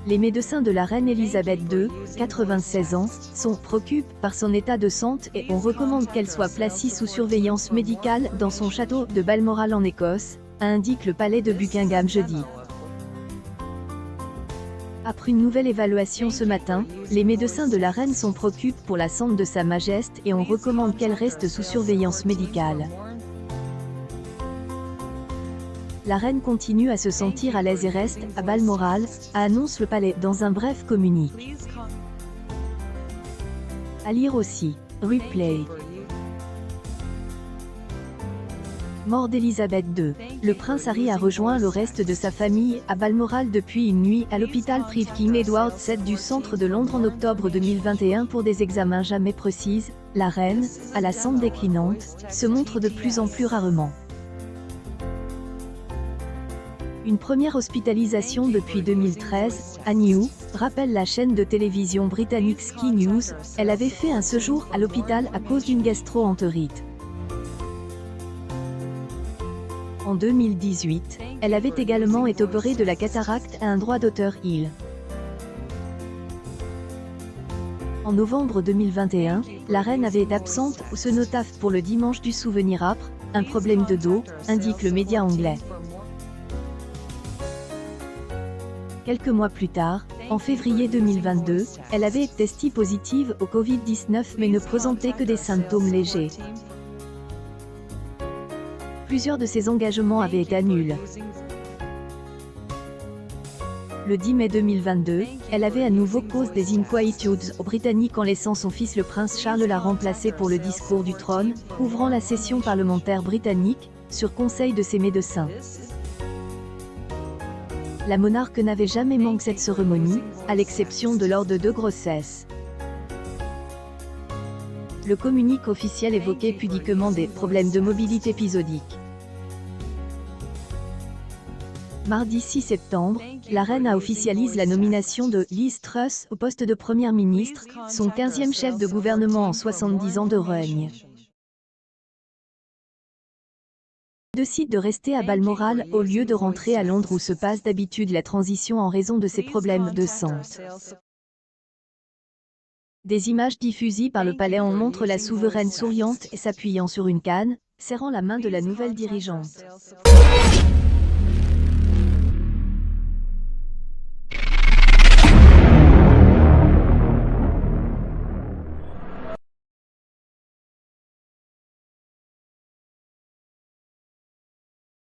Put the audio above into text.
Les médecins de la reine Elisabeth II, 96 ans, sont préoccupés par son état de santé et on recommande qu'elle soit placée sous surveillance médicale dans son château de Balmoral en Écosse, indique le palais de Buckingham jeudi. Après une nouvelle évaluation ce matin, les médecins de la reine sont préoccupés pour la santé de Sa Majesté et on recommande qu'elle reste sous surveillance médicale. La reine continue à se sentir à l'aise et reste à Balmoral, annonce le palais dans un bref communiqué. À lire aussi, Replay. Mort d'Elisabeth II. Le prince Harry a rejoint le reste de sa famille à Balmoral depuis une nuit à l'hôpital privé King Edward VII du centre de Londres en octobre 2021 pour des examens jamais précis. La reine, à la santé déclinante, se montre de plus en plus rarement. Une première hospitalisation depuis 2013, à New, rappelle la chaîne de télévision britannique Sky News, elle avait fait un séjour à l'hôpital à cause d'une gastro-entérite. En 2018, elle avait également été opérée de la cataracte à un droit d'auteur Hill. En novembre 2021, la reine avait été absente au cénotaphe pour le dimanche du souvenir âpre, un problème de dos, indique le média anglais. Quelques mois plus tard, en février 2022, elle avait été testée positive au Covid-19 mais ne présentait que des symptômes légers. Plusieurs de ses engagements avaient été annulés. Le 10 mai 2022, elle avait à nouveau cause des inquiétudes aux Britanniques en laissant son fils le prince Charles la remplacer pour le discours du trône, ouvrant la session parlementaire britannique, sur conseil de ses médecins. La monarque n'avait jamais manqué cette cérémonie, à l'exception de lors de 2 grossesses. Le communiqué officiel évoquait pudiquement des problèmes de mobilité épisodiques. Mardi 6 septembre, la reine a officialisé la nomination de Liz Truss au poste de première ministre, son 15e chef de gouvernement en 70 ans de règne. Décide de rester à Balmoral au lieu de rentrer à Londres où se passe d'habitude la transition en raison de ses problèmes de santé. Des images diffusées par le palais en montrent la souveraine souriante et s'appuyant sur une canne, serrant la main de la nouvelle dirigeante.